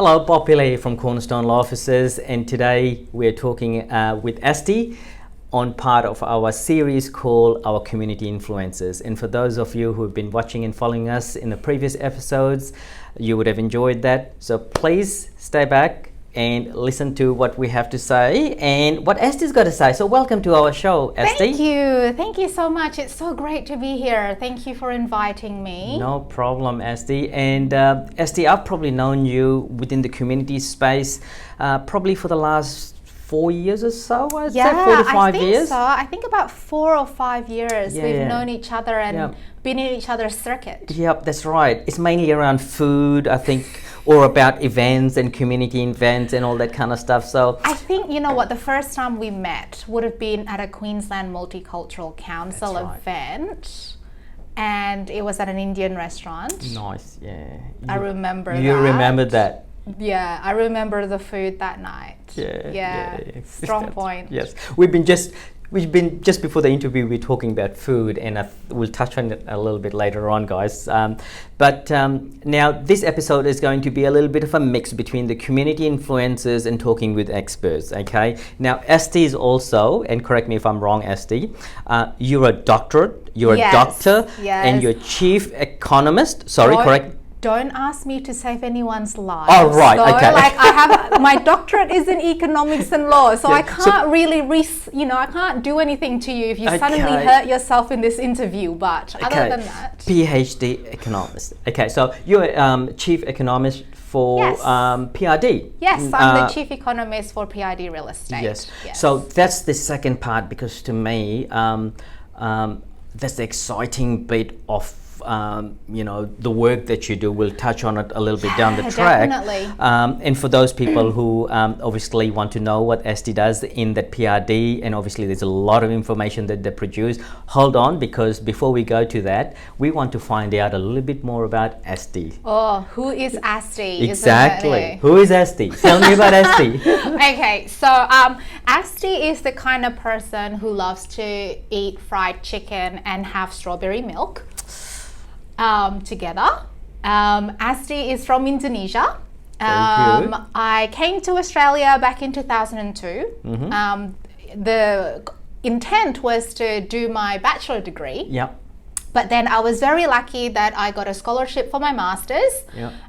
Hello, Bob Pillay from Cornerstone Law Offices, and today we're talking with Asti on part of our series called Our Community Influencers. And for those of you who have been watching and following us in the previous episodes, you would have enjoyed that. So please stay back and listen to what we have to say and what Asti's got to say. So welcome to our show, Asti. Thank you so much. It's so great to be here. Thank you for inviting me. No problem, Asti. And Asti, I've probably known you within the community space probably for the last 4 years or so, I'd say 4 to 5 years. So. I think about 4 or 5 years we've known each other and been in each other's circuit. Yep, that's right. It's mainly around food, I think, or about events and community events and all that kind of stuff. So I think, you know what, the first time we met would have been at a Queensland Multicultural Council event. And it was at an Indian restaurant. Nice, yeah. I remember that. You remembered that? Yeah, I remember the food that night. Yeah. Strong point. Yes, we've been just before the interview, we're talking about food, and we'll touch on it a little bit later on, guys. But now this episode is going to be a little bit of a mix between the community influencers and talking with experts. Okay. Now, Asti is also, and correct me if I'm wrong, Asti, you're a doctorate, you're a doctor, and you're Chief Economist. Sorry, correct. Don't ask me to save anyone's life. Oh, right, okay. Like I have, my doctorate is in economics and law, so I can't really, I can't do anything to you if you suddenly hurt yourself in this interview, but other than that. PhD Economist. Okay, so you're Chief Economist for PRD. Yes, I'm the Chief Economist for PRD Real Estate. Yes. So that's the second part, because to me, that's the exciting bit of the work that you do. We'll touch on it a little bit down the track. Definitely. And for those people who obviously want to know what Asti does in that PRD, and obviously there's a lot of information that they produce, hold on, because before we go to that, we want to find out a little bit more about Asti. Oh, who is Asti? Exactly. Who is Asti? Tell me about Asti. Okay, so Asti is the kind of person who loves to eat fried chicken and have strawberry milk. Together. Asti is from Indonesia. I came to Australia back in 2002. The intent was to do my bachelor degree. Yep. But then I was very lucky that I got a scholarship for my master's,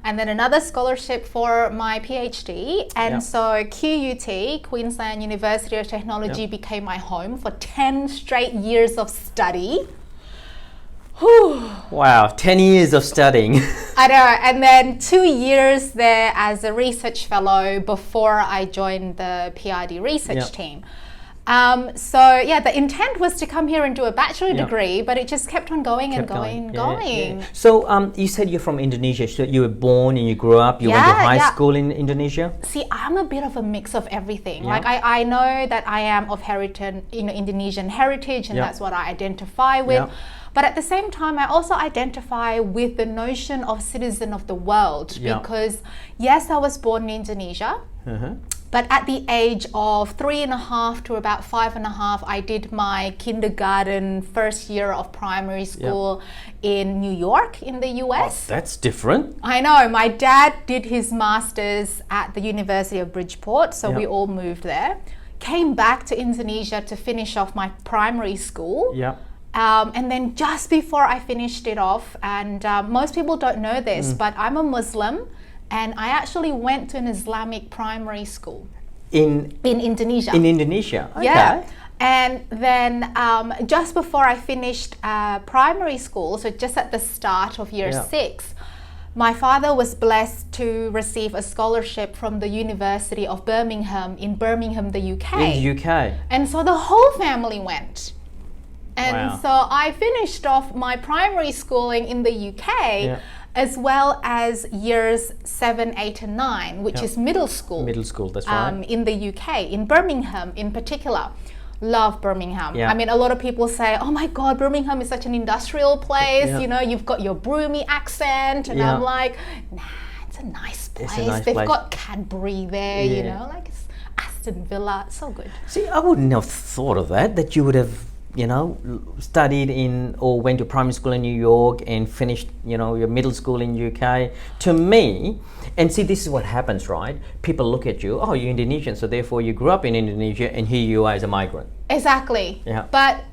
and then another scholarship for my PhD. And so QUT, Queensland University of Technology, became my home for 10 straight years of study. Wow, 10 years of studying. I know, and then 2 years there as a research fellow before I joined the PRD research team. The intent was to come here and do a bachelor degree, but it just kept on going and going. So you said you're from Indonesia, so you were born and you grew up, you went to high school in Indonesia? See, I'm a bit of a mix of everything. Like I know that I am of Indonesian heritage, and that's what I identify with. But at the same time, I also identify with the notion of citizen of the world, because yes, I was born in Indonesia, but at the age of 3.5 to about 5.5, I did my kindergarten, first year of primary school in New York in the US. Oh, that's different. I know. My dad did his master's at the University of Bridgeport, so we all moved there. Came back to Indonesia to finish off my primary school. And then just before I finished it off, and most people don't know this, but I'm a Muslim, and I actually went to an Islamic primary school in Indonesia. In Indonesia, okay. Yeah. And then just before I finished primary school, so just at the start of year 6, my father was blessed to receive a scholarship from the University of Birmingham in Birmingham, the UK. In the UK. And so the whole family went. And so I finished off my primary schooling in the UK, as well as years 7, 8, and 9, which is middle school. Middle school, that's right. In the UK, in Birmingham in particular. Love Birmingham. A lot of people say, oh my God, Birmingham is such an industrial place. You've got your broomy accent. And I'm like, nah, it's a nice place. They've got Cadbury there, like it's Aston Villa. It's so good. See, I wouldn't have thought of that you would have studied in or went to primary school in New York and finished, your middle school in UK. To me, and see, this is what happens, right? People look at you, oh, you're Indonesian, so therefore you grew up in Indonesia, and here you are as a migrant. Exactly. Yeah. But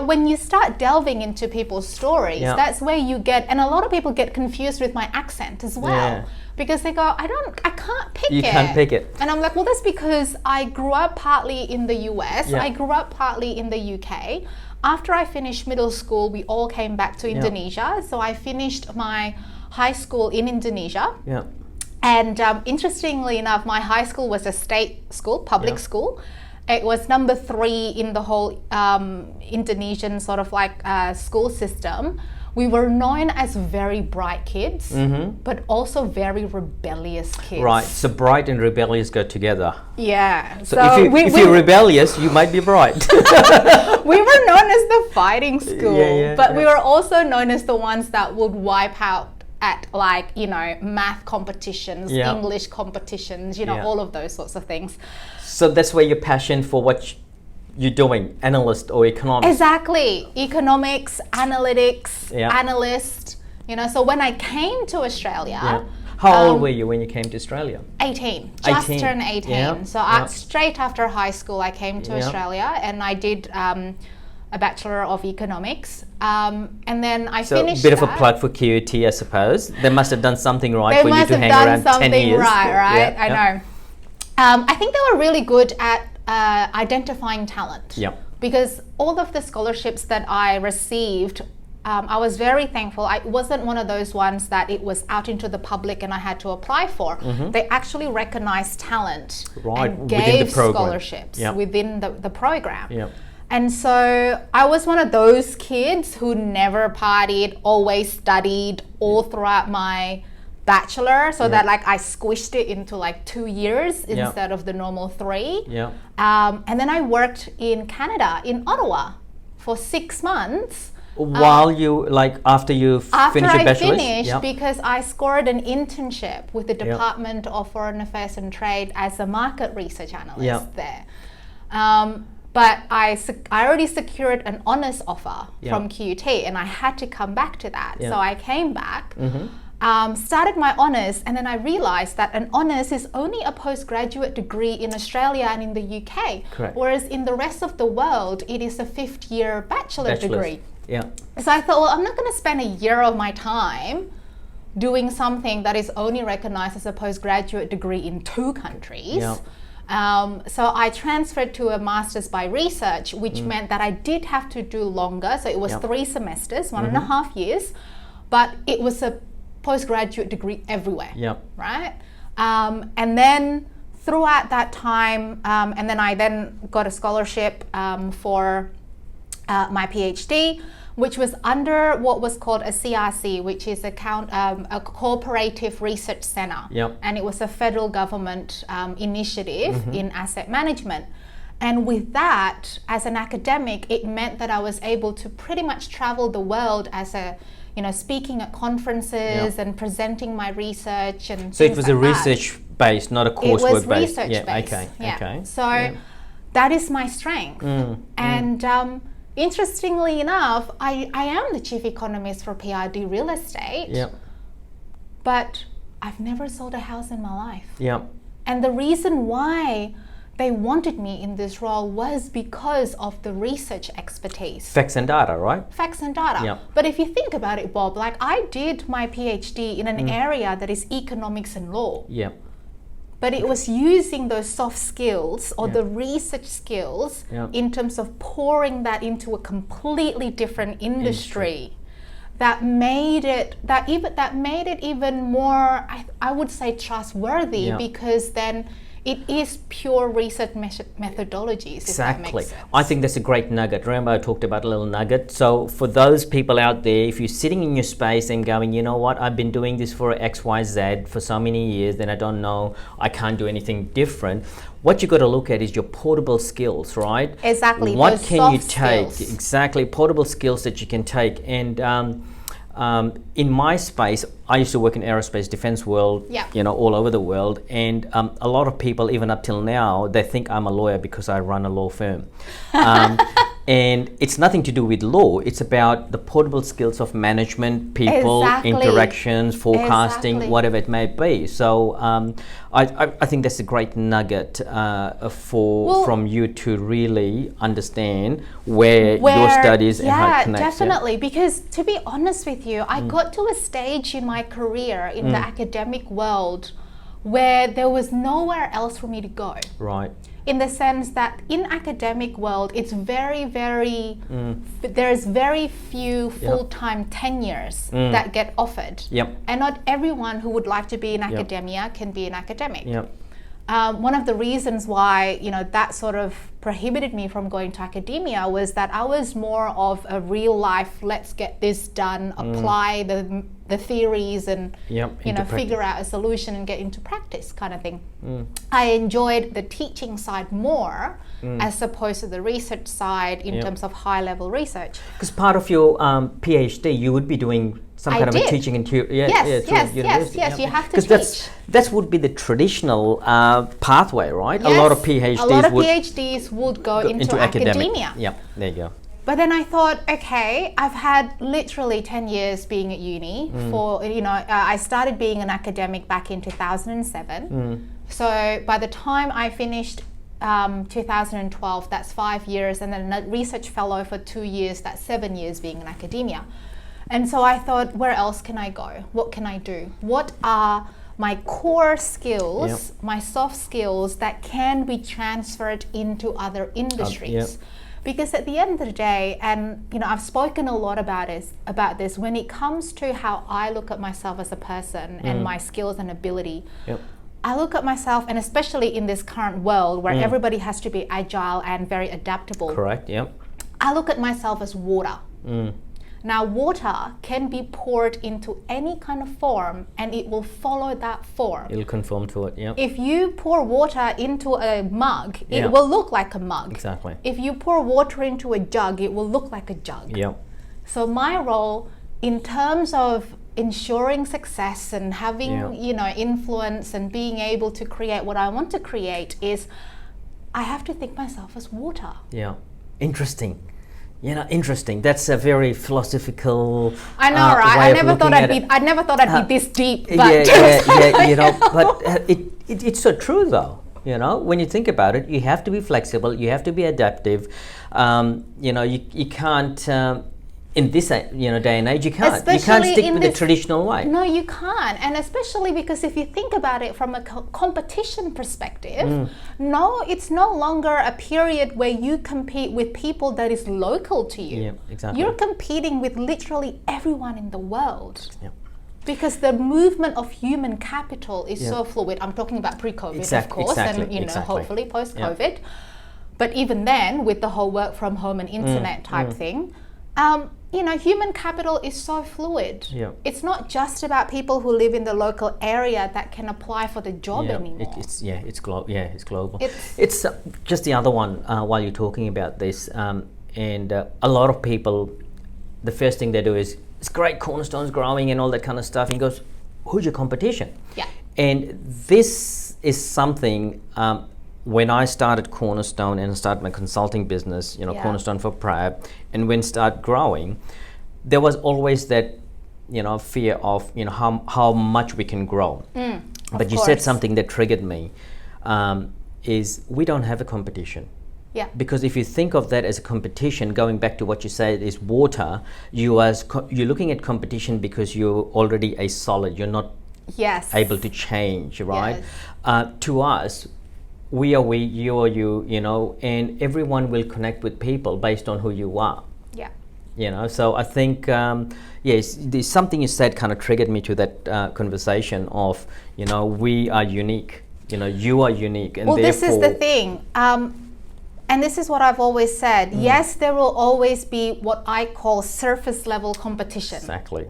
when you start delving into people's stories, that's where you get, and a lot of people get confused with my accent as well, because they go, I can't pick it. You can't pick it. And I'm like, well, that's because I grew up partly in the US, I grew up partly in the UK. After I finished middle school, we all came back to Indonesia, so I finished my high school in Indonesia. Yeah. And interestingly enough, my high school was a state school, public school. It was number 3 in the whole Indonesian sort of like school system. We were known as very bright kids, but also very rebellious kids. Right, so bright and rebellious go together. Yeah. So if you're rebellious, you might be bright. We were known as the fighting school, but we were also known as the ones that would wipe out at math competitions, English competitions, all of those sorts of things. So that's where your passion for what you're doing, analyst or economist. Exactly. Economics, analytics, analyst. So when I came to Australia... How old were you when you came to Australia? 18. Just turned 18. So straight after high school, I came to Australia, and I did a Bachelor of Economics. And then I finished a bit of a plug for QUT, I suppose. They must have done something right for you to hang around 10 years. They must have done something right? I know. I think they were really good at identifying talent. Because all of the scholarships that I received, I was very thankful. I wasn't one of those ones that it was out into the public and I had to apply for. They actually recognized talent and gave scholarships within the program. And so I was one of those kids who never partied, always studied all throughout my bachelor, so that I squished it into 2 years instead of the normal 3. And then I worked in Canada, in Ottawa, for 6 months. While you, after you finished your bachelor's? After I finished, because I scored an internship with the Department of Foreign Affairs and Trade as a market research analyst there. But I already secured an honours offer from QUT, and I had to come back to that. So I came back, started my honours, and then I realised that an honours is only a postgraduate degree in Australia and in the UK. Correct. Whereas in the rest of the world, it is a 5th year bachelor's degree. So I thought, well, I'm not going to spend a year of my time doing something that is only recognised as a postgraduate degree in 2 countries. So I transferred to a master's by research, which meant that I did have to do longer. So it was 3 semesters, 1.5 years, but it was a postgraduate degree everywhere, right? And then throughout that time, and then I then got a scholarship for my PhD, which was under what was called a CRC, which is a cooperative research center. And it was a federal government initiative in asset management. And with that, as an academic, it meant that I was able to pretty much travel the world as a, speaking at conferences and presenting my research and so it was a research-based, not a coursework-based. It was research-based. Okay. So that is my strength. And interestingly enough, I am the Chief Economist for PRD Real Estate, but I've never sold a house in my life. And the reason why they wanted me in this role was because of the research expertise. Facts and data, right? Facts and data. But if you think about it, Bob, I did my PhD in an area that is economics and law. But it was using those soft skills or the research skills in terms of pouring that into a completely different industry that made it even more, I would say, trustworthy, because then it is pure research methodologies. Exactly. If that makes sense. I think that's a great nugget. Remember, I talked about a little nugget. So for those people out there, if you're sitting in your space and going, you know what, I've been doing this for X, Y, Z for so many years, then I don't know, I can't do anything different. What you got to look at is your portable skills, right? Exactly. What those can you soft take? skills. Exactly. Portable skills that you can take. And in my space, I used to work in aerospace defense world, all over the world. And a lot of people, even up till now, they think I'm a lawyer because I run a law firm. And it's nothing to do with law. It's about the portable skills of management, people, interactions, forecasting, whatever it may be. So I think that's a great nugget from you to really understand where your studies and how it connects. Definitely. Because to be honest with you, I got to a stage in my career in the academic world where there was nowhere else for me to go. Right. In the sense that in academic world, it's very, there's very few full-time tenures that get offered. And not everyone who would like to be in academia can be an academic. One of the reasons why, that sort of prohibited me from going to academia was that I was more of a real life, let's get this done, apply the theories and, figure out a solution and get into practice kind of thing. I enjoyed the teaching side more as opposed to the research side in terms of high level research. Because part of your PhD, you would be doing some kind of a teaching in Yes, you have to teach. Because that would be the traditional pathway, right? Yes, a lot of PhDs would go into academia. Yep, there you go. But then I thought, okay, I've had literally 10 years being at uni for, I started being an academic back in 2007. So by the time I finished 2012, that's 5 years, and then a research fellow for 2 years, that's 7 years being in academia. And so I thought, where else can I go? What can I do? What are my core skills, my soft skills that can be transferred into other industries? Because at the end of the day, and I've spoken a lot about this, when it comes to how I look at myself as a person and my skills and ability, I look at myself, and especially in this current world where everybody has to be agile and very adaptable. Correct, I look at myself as water. Now, water can be poured into any kind of form and it will follow that form. It'll conform to it, If you pour water into a mug, it will look like a mug. Exactly. If you pour water into a jug, it will look like a jug. So my role in terms of ensuring success and having, influence and being able to create what I want to create is I have to think myself as water. Interesting. Interesting. That's a very philosophical. I know, right? I never thought I'd be this deep. But but it's so true, though. When you think about it, you have to be flexible. You have to be adaptive. You can't. In this day and age, you can't stick with the traditional way. No, you can't, and especially because if you think about it from a competition perspective, no, it's no longer a period where you compete with people that is local to you. Exactly. You're competing with literally everyone in the world. Because the movement of human capital is so fluid. I'm talking about pre-COVID, of course, and hopefully post-COVID. But even then, with the whole work from home and internet type thing. Human capital is so fluid. It's not just about people who live in the local area that can apply for the job anymore. It's global. It's just the other one while you're talking about this, and a lot of people, the first thing they do is, it's great, Cornerstone's growing and all that kind of stuff, and he goes, who's your competition? And this is something. When I started Cornerstone and started my consulting business, Cornerstone for Prab, and when start growing, there was always that, fear of, how much we can grow. But you said something that triggered me, is we don't have a competition. Because if you think of that as a competition, going back to what you said is water, you're looking at competition because you're already a solid. You're not able to change, right? To us, we are we, you are you, and everyone will connect with people based on who you are. So I think, there's something you said kind of triggered me to that conversation of, we are unique, you are unique. And this is the thing. And this is what I've always said. Yes, there will always be what I call surface level competition. Exactly.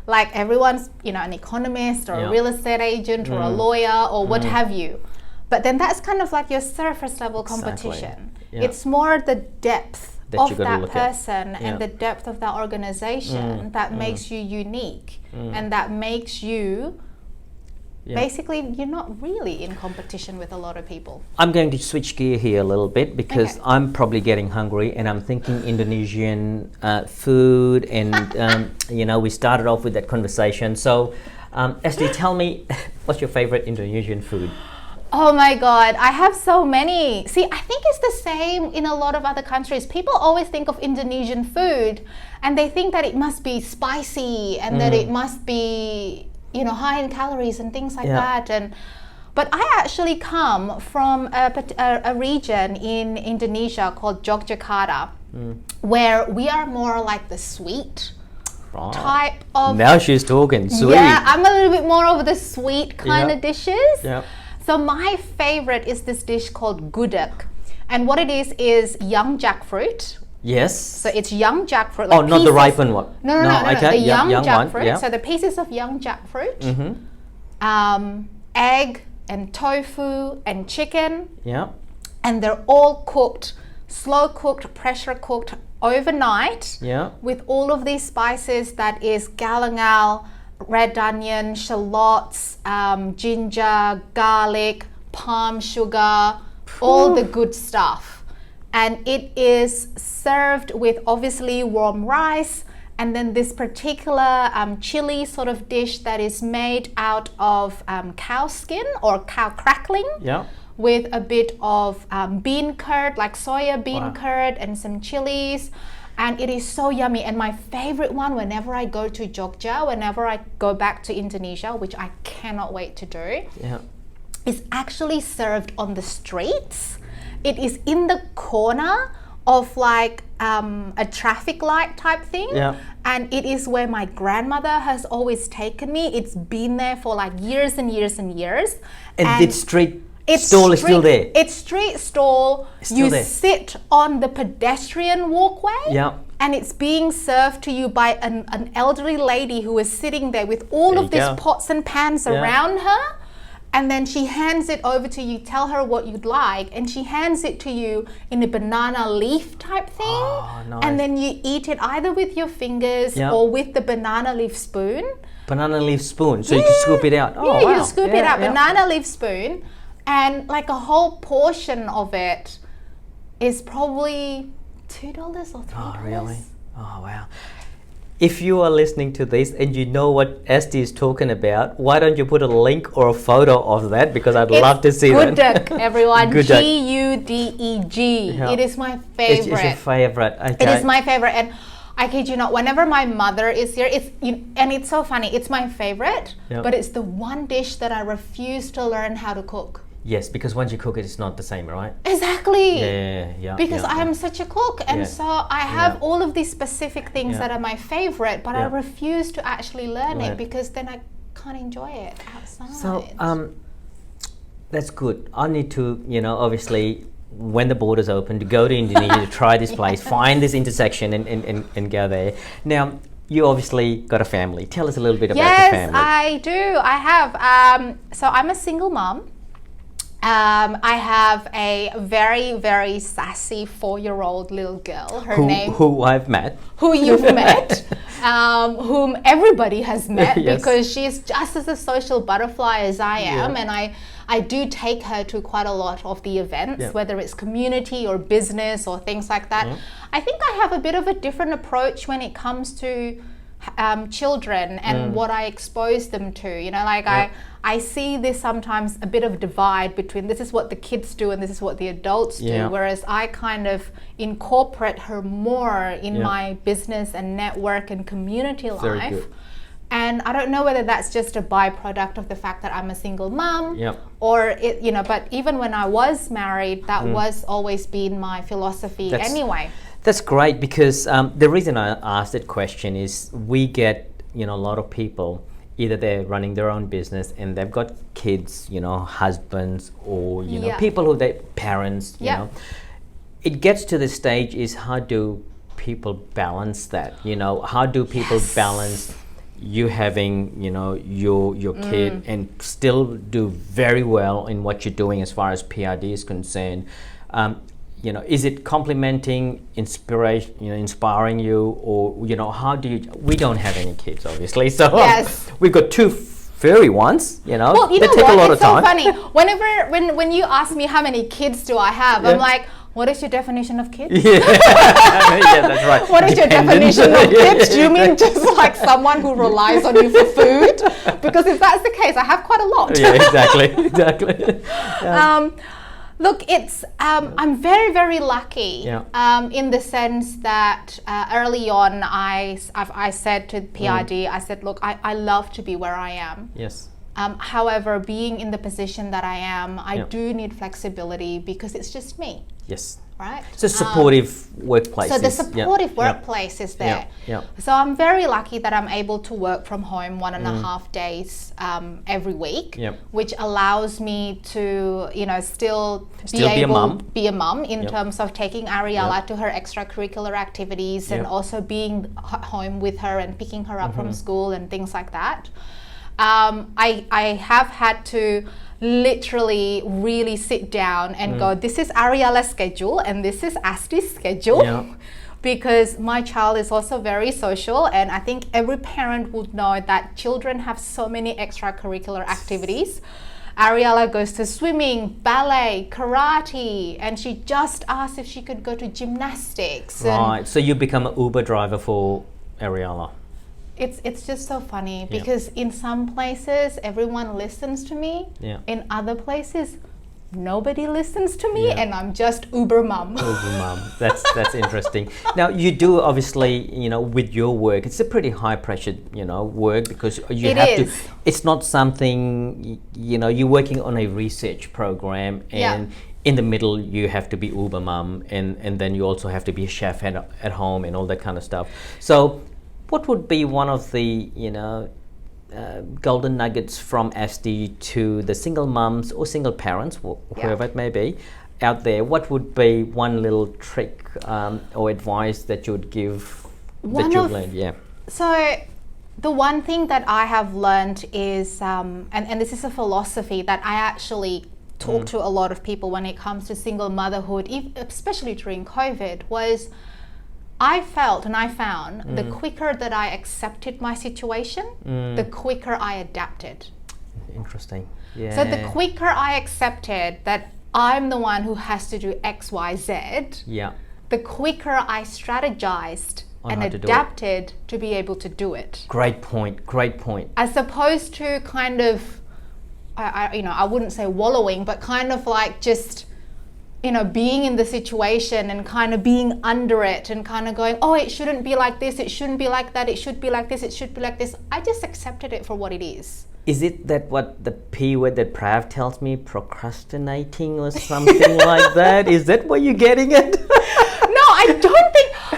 Like everyone's, an economist or a real estate agent or a lawyer or what have you. But then that's kind of like your surface level competition. It's more the depth of that person and the depth of that organization that makes you unique and that makes you basically you're not really in competition with a lot of people. I'm going to switch gear here a little bit because I'm probably getting hungry and I'm thinking Indonesian food and we started off with that conversation. So Asti, tell me, what's your favorite Indonesian food? Oh my God, I have so many. See, I think it's the same in a lot of other countries. People always think of Indonesian food and they think that it must be spicy and that it must be, high in calories and things like that. But I actually come from a region in Indonesia called Yogyakarta, where we are more like the sweet type of... Now she's talking, sweet. Yeah, I'm a little bit more of the sweet kind of dishes. Yep. So my favorite is this dish called gudeg. And what it is young jackfruit. Yes. So it's young jackfruit. Like not the ripened one. No. The young jackfruit. One, yeah. So the pieces of young jackfruit, egg and tofu and chicken. Yeah. And they're all cooked, slow cooked, pressure cooked overnight. Yeah. With all of these spices, that is galangal, red onion, shallots, ginger, garlic, palm sugar, all the good stuff. And it is served with obviously warm rice and then this particular chili sort of dish that is made out of cow skin or cow crackling. Yeah. With a bit of bean curd, like soya bean curd and some chilies. And it is so yummy. And my favorite one, whenever I go to Jogja, whenever I go back to Indonesia, which I cannot wait to do, is actually served on the streets. It is in the corner of like a traffic light type thing. Yeah. And it is where my grandmother has always taken me. It's been there for like years and years and years. And it's street stall is still there. It's street stall. You sit on the pedestrian walkway. Yeah. And it's being served to you by an elderly lady who is sitting there with all of these pots and pans around her. And then she hands it over to you, tell her what you'd like, and she hands it to you in a banana leaf type thing. Oh, nice. And then you eat it either with your fingers or with the banana leaf spoon. Banana leaf spoon, so you can scoop it out. Oh, you scoop it out, banana leaf spoon. And like a whole portion of it is probably $2 or $3. Oh, really? Oh, wow. If you are listening to this and you know what Asti is talking about, why don't you put a link or a photo of that? Because I'd love to see that. Gudeg, everyone. G-U-D-E-G. Yeah. It is my favorite. It's your favorite. Okay. It is my favorite. And I kid you not, whenever my mother is here, and it's so funny, it's my favorite, but it's the one dish that I refuse to learn how to cook. Yes, because once you cook it, it's not the same, right? Exactly. Yeah. Because I am such a cook, and so I have all of these specific things that are my favorite, but I refuse to actually learn it because then I can't enjoy it outside. So, that's good. I need to, obviously, when the borders open, to go to Indonesia, to try this place, find this intersection, and go there. Now, you obviously got a family. Tell us a little bit about your family. Yes, I do. I have. So I'm a single mom. I have a very, very sassy 4-year-old little girl. Who I've met. Who you've met. Whom everybody has met because she's just as a social butterfly as I am. And I do take her to quite a lot of the events, whether it's community or business or things like that. I think I have a bit of a different approach when it comes to children and what I expose them to. I see this sometimes a bit of divide between this is what the kids do and this is what the adults do, whereas I kind of incorporate her more in my business and network and community life. And I don't know whether that's just a byproduct of the fact that I'm a single mom or but even when I was married, that was always been my philosophy anyway. That's great because the reason I asked that question is we get, a lot of people, either they're running their own business and they've got kids, husbands or, people who they parents, It gets to the stage is how do people balance that? How do people balance you having, your kid and still do very well in what you're doing as far as PRD is concerned? Is it complementing, inspiring you, or how do you? We don't have any kids, obviously, so we've got two furry ones, you know. Well, you they know take what? a lot It's of so time. funny. When you ask me how many kids do I have, I'm like, what is your definition of kids? Yeah, yeah, that's right. What is your definition of kids? Do you mean just like someone who relies on you for food? Because if that's the case, I have quite a lot. Yeah, exactly. Look, it's I'm very, very lucky in the sense that early on I said to PRD, I said, look, I love to be where I am. Yes. However, being in the position that I am, I do need flexibility because it's just me. Yes. Right? So supportive workplace. So the supportive workplace is there. So I'm very lucky that I'm able to work from home 1.5 days every week, which allows me to, you know, still be a mum in terms of taking Ariella to her extracurricular activities and also being home with her and picking her up from school and things like that. I have had to literally really sit down and go, this is Ariella's schedule and this is Asti's schedule, because my child is also very social, and I think every parent would know that children have so many extracurricular activities. Ariella goes to swimming, ballet, karate, and she just asked if she could go to gymnastics. Right, so you become an Uber driver for Ariella. It's just so funny because in some places everyone listens to me. In other places nobody listens to me, and I'm just Uber mum. Uber mum. That's interesting. Now you do obviously, you know, with your work, it's a pretty high pressure, you know, work because you have to. It's not something, you know, you're working on a research program and. In the middle, you have to be Uber mum, and then you also have to be a chef at home and all that kind of stuff. So. What would be one of the, you know, golden nuggets from Asti to the single mums or single parents, whoever it may be, out there? What would be one little trick or advice that you would give that you've learned? So the one thing that I have learned is, and this is a philosophy that I actually talk to a lot of people when it comes to single motherhood, especially during COVID, was I felt and I found the quicker that I accepted my situation, the quicker I adapted. Interesting. Yeah. So the quicker I accepted that I'm the one who has to do X, Y, Z, the quicker I strategized and adapted to be able to do it. Great point. As opposed to kind of, I wouldn't say wallowing, but kind of like just, you know, being in the situation and kind of being under it and kind of going, oh, it shouldn't be like this, it shouldn't be like that, it should be like this, it should be like this. I just accepted it for what it is. Is it that what the P word that Prav tells me, procrastinating or something like that? Is that what you're getting at? No,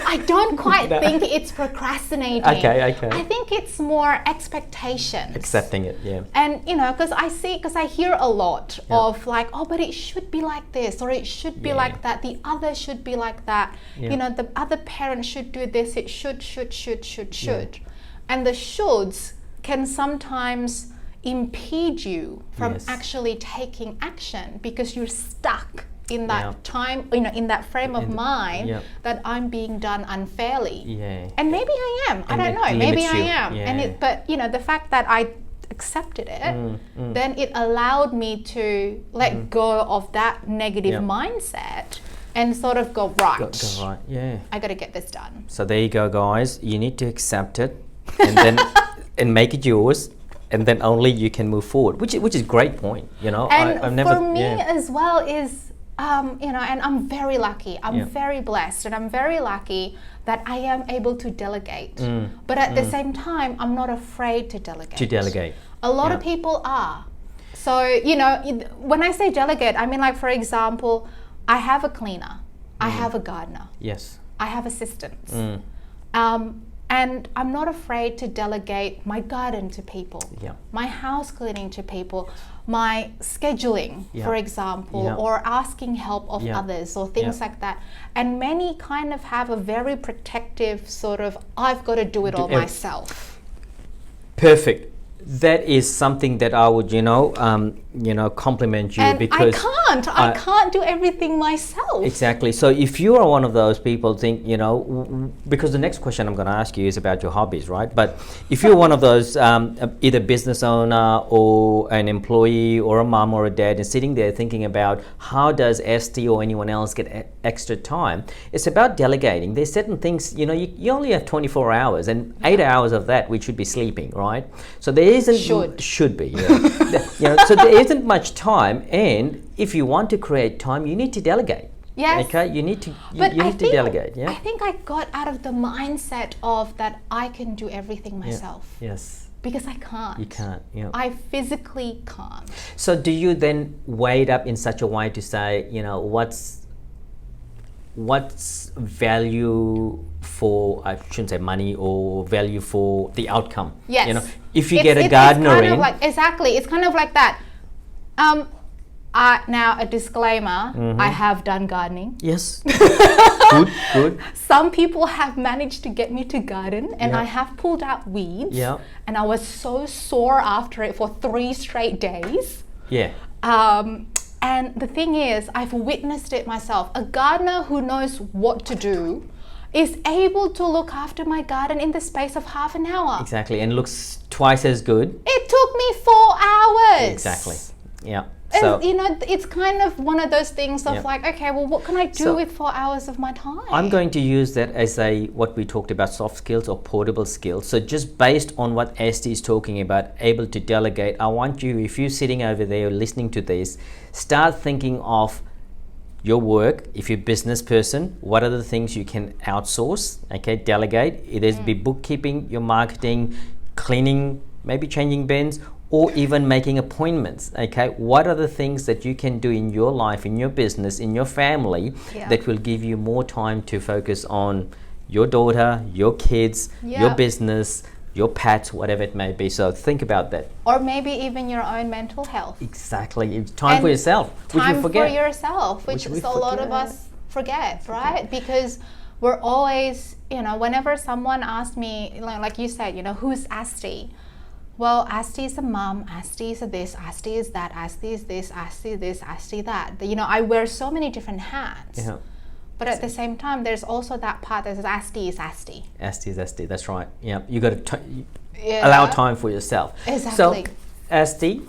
I don't quite think it's procrastinating. Okay. I think it's more expectations. Accepting it, And, you know, because I hear a lot of like, oh, but it should be like this, or it should be like that. The other should be like that. You know, the other parent should do this. It should. And the shoulds can sometimes impede you from actually taking action because you're stuck in that time, you know, in that frame of mind that I'm being done unfairly. And maybe I am. I don't know. Maybe I am. But you know, the fact that I accepted it, then it allowed me to let go of that negative mindset and sort of go right. Go right. I got to get this done. So there you go, guys. You need to accept it, and then and make it yours. And then only you can move forward, which is a great point, you know. And I've never, for me as well is, you know, and I'm very lucky. I'm very blessed, and I'm very lucky that I am able to delegate. But at the same time, I'm not afraid to delegate. A lot of people are. So, you know, when I say delegate, I mean, like, for example, I have a cleaner, I have a gardener, I have assistants. And I'm not afraid to delegate my garden to people, my house cleaning to people, my scheduling, for example, or asking help of others or things like that. And many kind of have a very protective sort of, I've got to do it all myself. Perfect. That is something that I would, compliment you, And because I can't do everything myself. Exactly. So if you are one of those people, think, because the next question I'm going to ask you is about your hobbies, right? But if you're one of those, either business owner or an employee or a mom or a dad, and sitting there thinking about how does Asti or anyone else get extra time, it's about delegating. There's certain things, you only have 24 hours, and 8 hours of that we should be sleeping, right? So there isn't should be, so there isn't much time, and if you want to create time, you need to delegate. Yes. Okay, you need to delegate. Yeah. I think I got out of the mindset of that I can do everything myself. Yeah. Yes. Because I can't. You can't. Yeah. I physically can't. So do you then weigh it up in such a way to say, what's value for, I shouldn't say money, or value for the outcome? Yes. If you get a gardener in. Exactly. It's kind of like that. Now a disclaimer, I have done gardening. Yes. Good. Some people have managed to get me to garden, and I have pulled out weeds. Yeah. And I was so sore after it for 3 straight days. Yeah. And the thing is, I've witnessed it myself. A gardener who knows what to do is able to look after my garden in the space of half an hour. Exactly, and looks twice as good. It took me 4 hours. Exactly. Yeah. So, it's kind of one of those things of like, okay, well, what can I do with 4 hours of my time? I'm going to use that as what we talked about, soft skills or portable skills. So just based on what Asti is talking about, able to delegate, I want you, if you're sitting over there listening to this, start thinking of your work. If you're a business person, what are the things you can outsource, okay, delegate? It'll be bookkeeping, your marketing, cleaning, maybe changing bins, or even making appointments, okay? What are the things that you can do in your life, in your business, in your family, that will give you more time to focus on your daughter, your kids, your business, your pets, whatever it may be. So think about that. Or maybe even your own mental health. Exactly. It's time for yourself, which we forget. Time for yourself, which a lot of us forget, right? Because we're always, whenever someone asks me, like you said, who's Asti? Well, Asti is a mom, Asti is a this, Asti is that, Asti is this, Asti this, Asti that. I wear so many different hats. Yeah. But at the same time, there's also that part that says Asti is Asti. Asti is Asti, that's right. Yeah, you got to allow time for yourself. Exactly. So, Asti,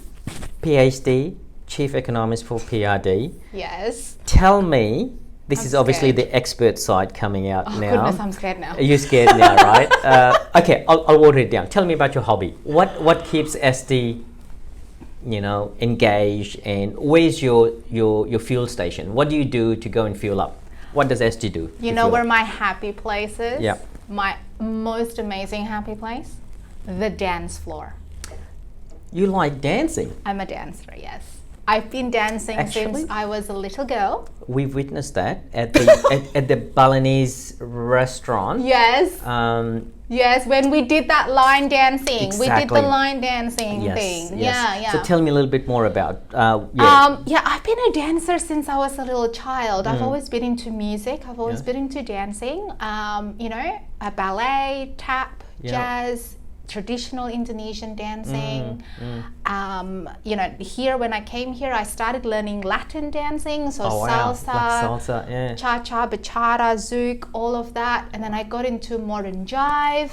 PhD, Chief Economist for PRD. Yes. Tell me, this is obviously the expert side coming out now. Oh goodness, I'm scared now. You're scared now, right? Okay, I'll water it down. Tell me about your hobby. What keeps Asti, engaged, and where's your fuel station? What do you do to go and fuel up? What does Asti do? You know where my happy place is? Yeah. My most amazing happy place? The dance floor. You like dancing? I'm a dancer, yes. I've been dancing since I was a little girl. We've witnessed that at the at the Balinese restaurant. Yes. Yes, when we did that line dancing. Exactly. We did the line dancing thing. Yes. Yeah. So tell me a little bit more about I've been a dancer since I was a little child. I've always been into music. I've always been into dancing. A ballet, tap, jazz, traditional Indonesian dancing. Here when I came here, I started learning Latin dancing, so salsa, cha-cha, bachata, zouk, all of that, and then I got into modern jive,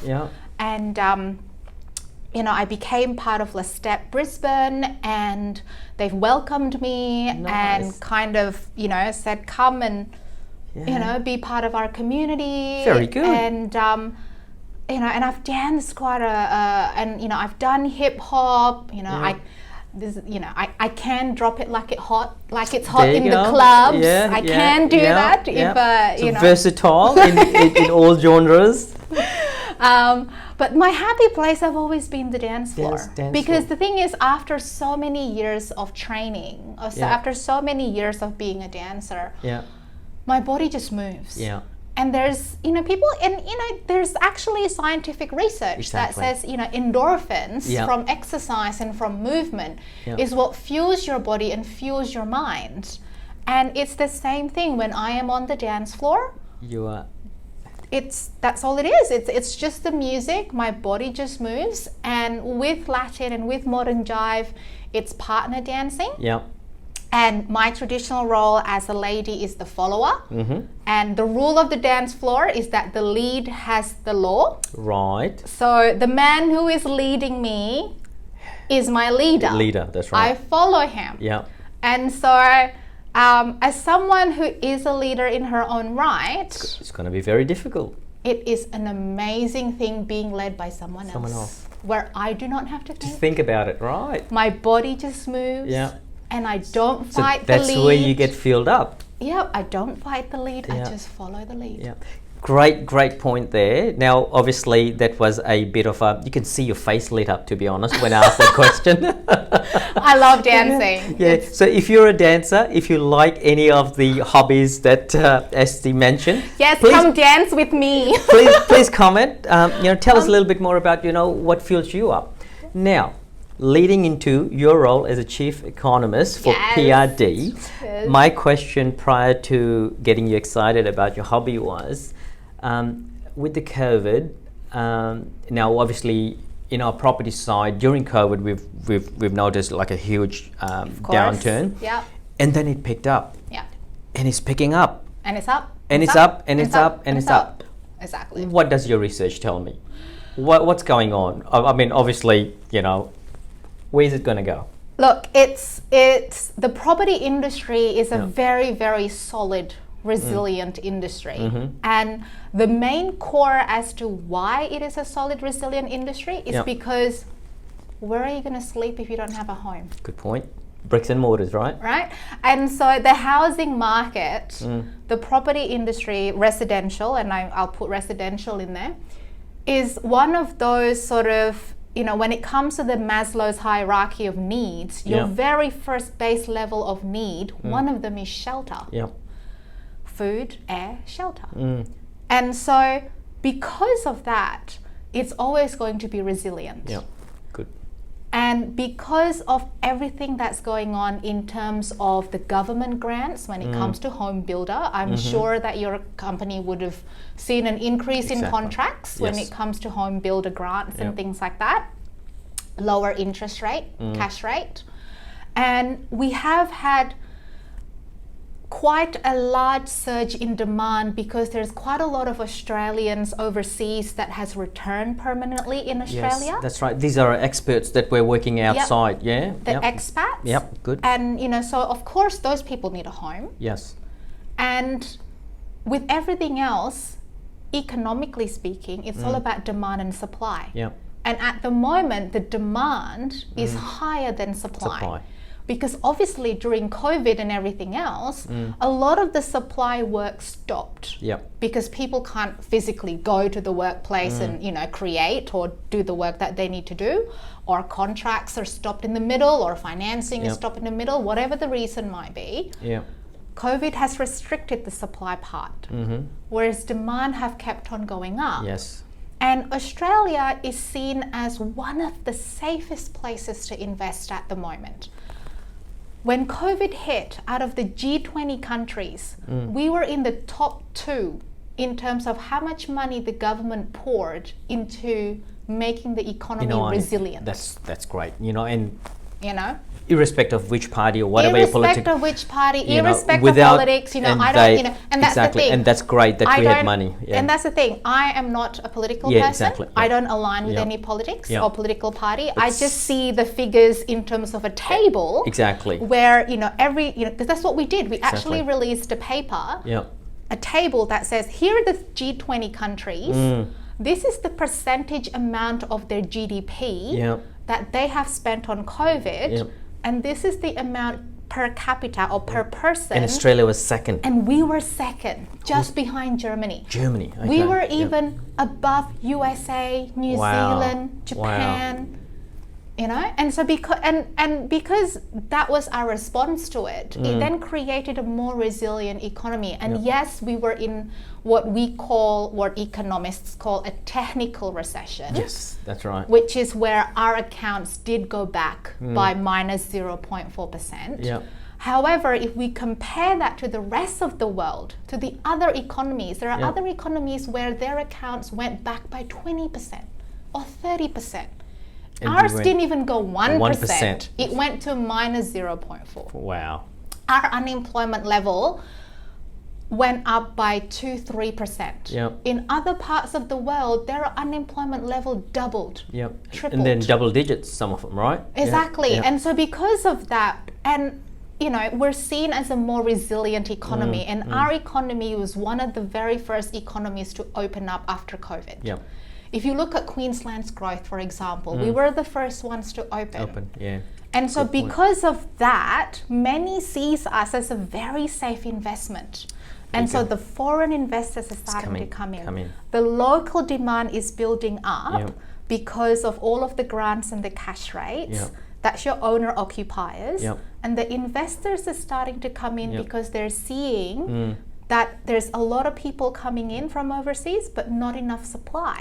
and I became part of La Step Brisbane, and they've welcomed me and kind of said come and be part of our community. Very good. And and I've danced quite I've done hip hop. I can drop it like it's hot in the clubs. I can do that. If versatile in all genres. But my happy place have always been the dance floor. Because the thing is, after so many years of training, after so many years of being a dancer, my body just moves. Yeah. And there's people, and there's actually scientific research that says endorphins from exercise and from movement is what fuels your body and fuels your mind. And it's the same thing when I am on the dance floor. You are that's all it is. It's just the music. My body just moves, and with Latin and with modern jive, it's partner dancing. Yeah. And my traditional role as a lady is the follower. Mm-hmm. And the rule of the dance floor is that the lead has the law. Right. So the man who is leading me is my leader. Leader, that's right. I follow him. Yeah. And so as someone who is a leader in her own right, It's going to be very difficult. it is an amazing thing being led by someone else. Where I do not have to think. Just think about it, right? My body just moves. Yeah. And I don't So fight the lead. that's where you get filled up. Yep, I don't fight the lead. Yeah. I just follow the lead. Yeah. Great point there. Now, obviously, that was a bit of a, you can see your face lit up, to be honest, when I asked that question. I love dancing. Yeah. So if you're a dancer, if you like any of the hobbies that Asti mentioned, Yes, please, come dance with me. please comment. Tell us a little bit more about, what fills you up. Now, leading into your role as a chief economist for PRD, Yes. my question prior to getting you excited about your hobby was, with the COVID, now obviously in our property side during COVID, we've noticed like a huge downturn, Yeah. and then it picked up, Yeah. and it's picking up, And it's up. and it's up, and it's up, and it's up. Exactly. What does your research tell me? What's going on? I mean, obviously, where's it going to go? Look, it's the property industry is a very, very solid, resilient industry. Mm-hmm. And the main core as to why it is a solid, resilient industry is because where are you going to sleep if you don't have a home? Good point. Bricks and mortars, right? Right? And so the housing market, the property industry, residential, and I'll put residential in there, is one of those sort of, when it comes to the Maslow's hierarchy of needs, your very first base level of need, one of them is shelter. Yeah. Food, air, shelter. And so because of that, it's always going to be resilient. Yeah. Good. And because of everything that's going on in terms of the government grants when it comes to home builder, I'm sure that your company would have seen an increase in contracts when it comes to home builder grants and things like that. Lower interest rate, cash rate. And we have had quite a large surge in demand because there's quite a lot of Australians overseas that has returned permanently in Australia. Yes, that's right. These are experts that we're working outside, yeah? The expats. Yep, good. And, so of course those people need a home. Yes. And with everything else, economically speaking, it's all about demand and supply. Yep. And at the moment, the demand is higher than supply. Because obviously during COVID and everything else, a lot of the supply work stopped. Yep. Because people can't physically go to the workplace and, create or do the work that they need to do, or contracts are stopped in the middle, or financing is stopped in the middle, whatever the reason might be. Yeah. COVID has restricted the supply part, whereas demand have kept on going up. Yes. And Australia is seen as one of the safest places to invest at the moment. When COVID hit, out of the G20 countries, we were in the top 2 in terms of how much money the government poured into making the economy resilient. That's great. And irrespective of which party or whatever your politics, irrespective of which party, irrespective of politics, and that's the thing. And that's great that we had money. Yeah. And that's the thing. I am not a political person. Exactly. I don't align with any politics or political party. I just see the figures in terms of a table. Exactly. Where because that's what we did. We actually released a paper, a table that says here are the G20 countries. This is the percentage amount of their GDP that they have spent on COVID. And this is the amount per capita or per person. And Australia was second. And we were second, just behind Germany. Germany, okay. We were even above USA, New Zealand, Japan. And so because that was our response to it, it then created a more resilient economy. And yes, we were in what economists call a technical recession. Yes, that's right. Which is where our accounts did go back by minus 0.4%. Yeah. However, if we compare that to the rest of the world, to the other economies, there are other economies where their accounts went back by 20% or 30%. And ours didn't even go 1%. 1%. It went to minus 0.4. Wow. Our unemployment level went up by 2-3%. Yep. In other parts of the world, their unemployment level doubled, tripled. And then double digits, some of them, right? Exactly. And so because of that, and we're seen as a more resilient economy, and our economy was one of the very first economies to open up after COVID. Yep. If you look at Queensland's growth, for example, we were the first ones to open. And so because of that, many sees us as a very safe investment. And so the foreign investors are starting to come in. The local demand is building up because of all of the grants and the cash rates. That's your owner occupiers. And the investors are starting to come in because they're seeing that there's a lot of people coming in from overseas, but not enough supply.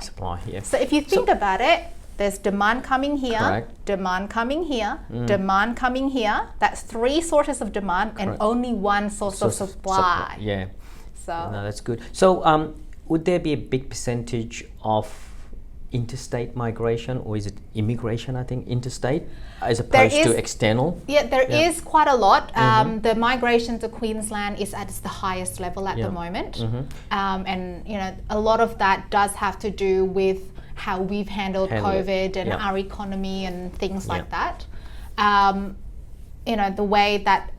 So if you think about it, there's demand coming here, demand coming here, demand coming here. That's 3 sources of demand and only 1 source of supply. So no, that's good. So would there be a big percentage of interstate migration, or is it immigration, I think, interstate, as opposed to external? There is quite a lot. The migration to Queensland is at the highest level at the moment. And a lot of that does have to do with how we've handled COVID and our economy and things like that. The way that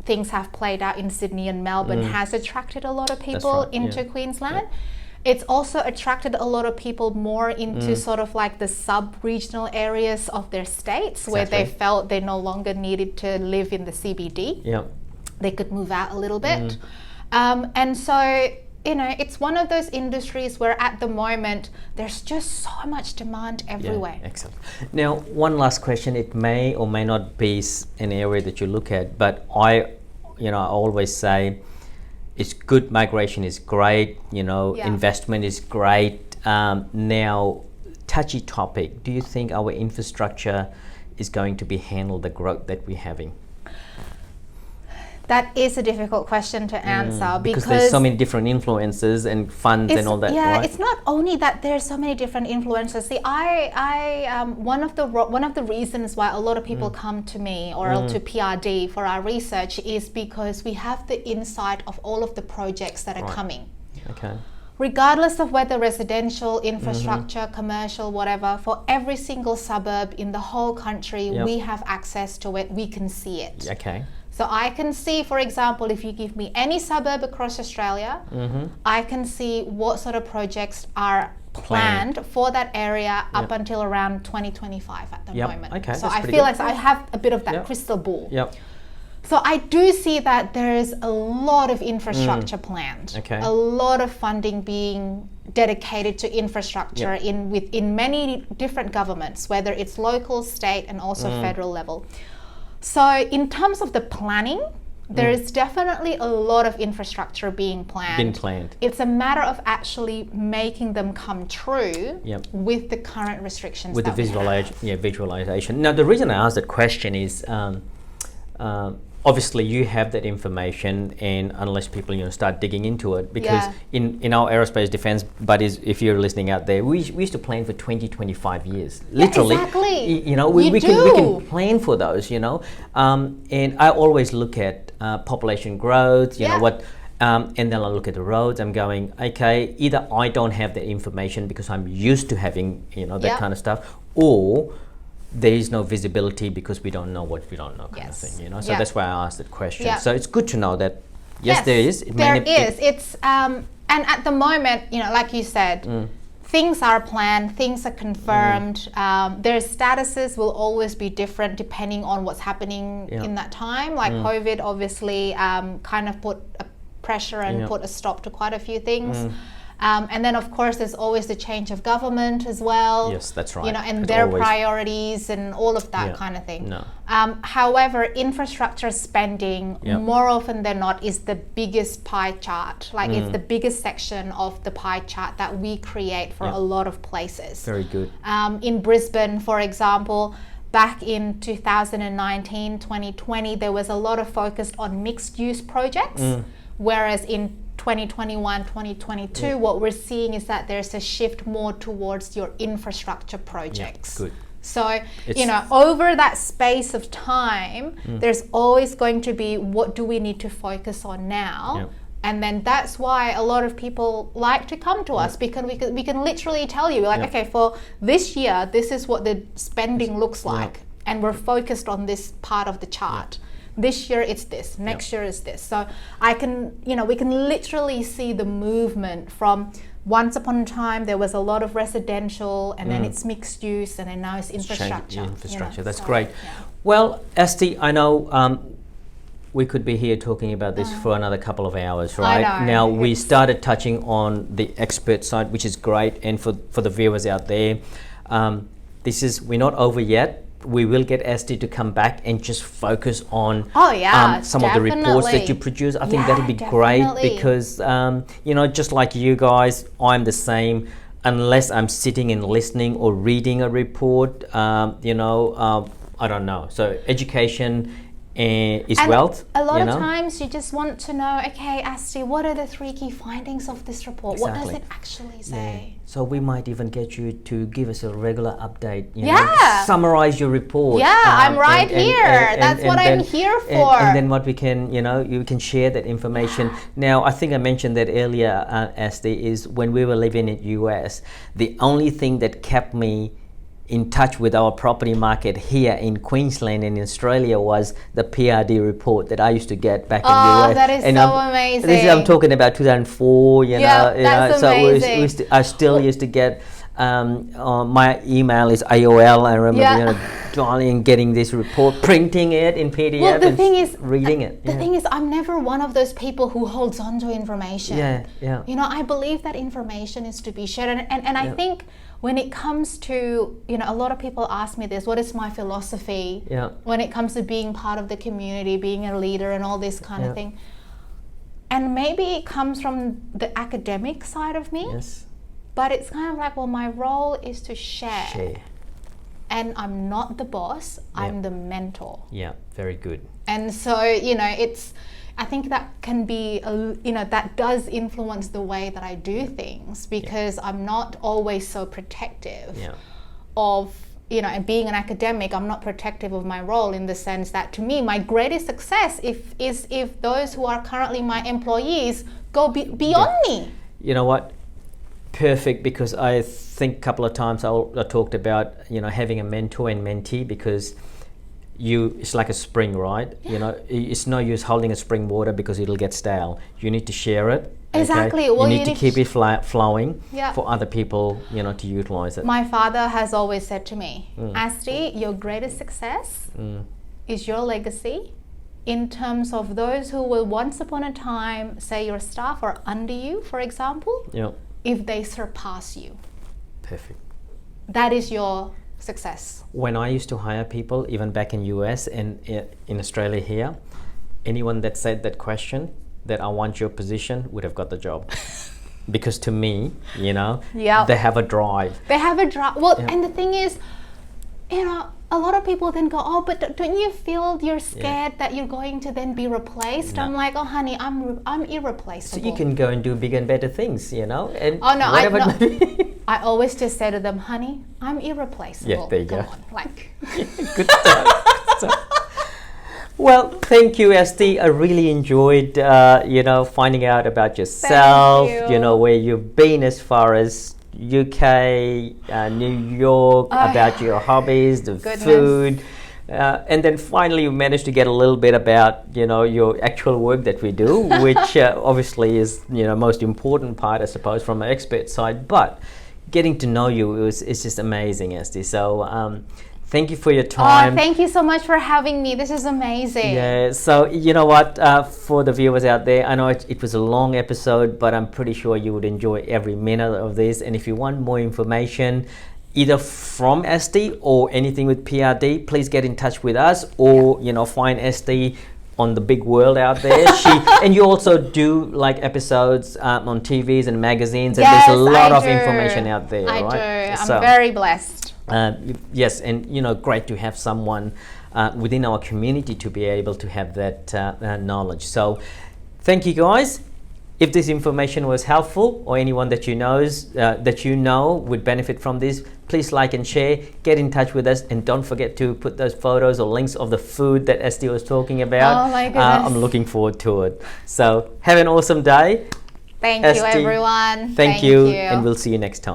things have played out in Sydney and Melbourne has attracted a lot of people into Queensland. It's also attracted a lot of people more into sort of like the sub-regional areas of their states where they felt they no longer needed to live in the CBD. They could move out a little bit. And so, it's one of those industries where at the moment there's just so much demand everywhere. Excellent. Now, one last question. It may or may not be an area that you look at, but I always say it's good. Migration is great. Investment is great. Now, touchy topic. Do you think our infrastructure is going to be handle the growth that we're having? That is a difficult question to answer because there's so many different influences and funds and all that. Right? It's not only that there's so many different influences. See, one of the reasons why a lot of people come to me or to PRD for our research is because we have the insight of all of the projects that are coming. Regardless of whether residential, infrastructure, commercial, whatever, for every single suburb in the whole country, we have access to it. We can see it. So I can see, for example, if you give me any suburb across Australia, I can see what sort of projects are planned for that area up until around 2025 at the moment. So I feel like I have a bit of that crystal ball. So I do see that there's a lot of infrastructure planned, a lot of funding being dedicated to infrastructure in many different governments, whether it's local, state, and also federal level. So in terms of the planning, there is definitely a lot of infrastructure being planned. It's a matter of actually making them come true with the current restrictions. With the visualization. Now, the reason I asked that question is obviously you have that information, and unless people start digging into it, because in our aerospace defense buddies, if you're listening out there, we used to plan for 20-25 years, literally. We can plan for those, and I always look at population growth, what, and then I look at the roads. I'm going, okay, either I don't have the information because I'm used to having that kind of stuff, or there is no visibility because we don't know what we don't know, kind of thing, So that's why I asked that question. So it's good to know that there is. It's and at the moment, like you said, things are planned, things are confirmed. Their statuses will always be different depending on what's happening in that time. Like COVID, obviously, kind of put a pressure and put a stop to quite a few things. And then, of course, there's always the change of government as well. Yes, that's right. And their priorities and all of that kind of thing. However, infrastructure spending, more often than not, is the biggest pie chart. Like it's the biggest section of the pie chart that we create for a lot of places. Very good. In Brisbane, for example, back in 2019, 2020, there was a lot of focus on mixed use projects, whereas in 2021, 2022, what we're seeing is that there's a shift more towards your infrastructure projects. Good. So, over that space of time, there's always going to be, what do we need to focus on now? And then that's why a lot of people like to come to us, because we can literally tell you, like, okay, for this year, this is what the spending looks like, and we're focused on this part of the chart. This year it's this, next year is this. So we can literally see the movement from once upon a time there was a lot of residential, and then it's mixed use, and then now it's infrastructure. That's great. Well, Asti, I know we could be here talking about this for another couple of hours, right? I know. Now, we started touching on the expert side, which is great, and for the viewers out there, we're not over yet. We will get Asti to come back and just focus on some of the reports that you produce. I think that'll be great, because just like you guys, I'm the same. Unless I'm sitting and listening or reading a report, I don't know. So education is wealth. A lot of times you just want to know, okay, Asti, what are the 3 key findings of this report? Exactly. What does it actually say? Yeah. So we might even get you to give us a regular update, summarize your report. I'm right here. That's what I'm here for. And then what we can, you can share that information. Now, I think I mentioned that earlier, Asti, is when we were living in US, the only thing that kept me in touch with our property market here in Queensland and in Australia was the PRD report that I used to get back in the US. Oh, that is amazing. I'm talking about 2004, that's amazing. So I still used to get, my email is AOL. I remember, dialing and getting this report, printing it in PDF, well, the thing is, reading it. The thing is, I'm never one of those people who holds on to information. I believe that information is to be shared, and I think when it comes to, a lot of people ask me this, what is my philosophy when it comes to being part of the community, being a leader and all this kind of thing. And maybe it comes from the academic side of me, but it's kind of like, well, my role is to share. And I'm not the boss, I'm the mentor. Yeah, very good. And so, I think that can be, that does influence the way that I do things, because I'm not always so protective of, and being an academic, I'm not protective of my role, in the sense that, to me, my greatest success is if those who are currently my employees go beyond me. You know what? Perfect, because I think a couple of times I talked about, having a mentor and mentee, because it's like a spring, right? It's no use holding a spring water because it'll get stale. You need to share it. Exactly. Okay? Well, you need to keep it flowing for other people, to utilize it. My father has always said to me, Asti, your greatest success is your legacy, in terms of those who will once upon a time, say your staff are under you, for example, if they surpass you. Perfect. That is your success. When I used to hire people, even back in US and in Australia here, anyone that said that question, that I want your position, would have got the job. Because to me, they have a drive. They have a drive. Well, and the thing is, a lot of people then go, oh, but don't you feel you're scared that you're going to then be replaced? No. I'm like, oh, honey, I'm irreplaceable. So you can go and do bigger and better things, and I always just say to them, honey, I'm irreplaceable. Yeah, there you go. On, Good stuff. Well, thank you, Asti. I really enjoyed, finding out about yourself. Thank you. Where you've been as far as UK, New York, about your hobbies, the food, and then finally you managed to get a little bit about your actual work that we do, which obviously is most important part, I suppose, from an expert side. But getting to know you is just amazing, Asti. So thank you for your time. Oh, thank you so much for having me. This is amazing. Yeah, so you know what, for the viewers out there, I know it was a long episode, but I'm pretty sure you would enjoy every minute of this. And if you want more information, either from Asti or anything with PRD, please get in touch with us, or find Asti on the big world out there. And you also do like episodes on TVs and magazines, and there's a lot of information out there. I do. I'm very blessed. Yes, and great to have someone within our community to be able to have that knowledge. So thank you, guys. If this information was helpful, or anyone that you know would benefit from this, please like and share, get in touch with us, and don't forget to put those photos or links of the food that Asti was talking about. Oh my goodness. I'm looking forward to it. So have an awesome day. Thank Asti, you, everyone. Thank you, and we'll see you next time.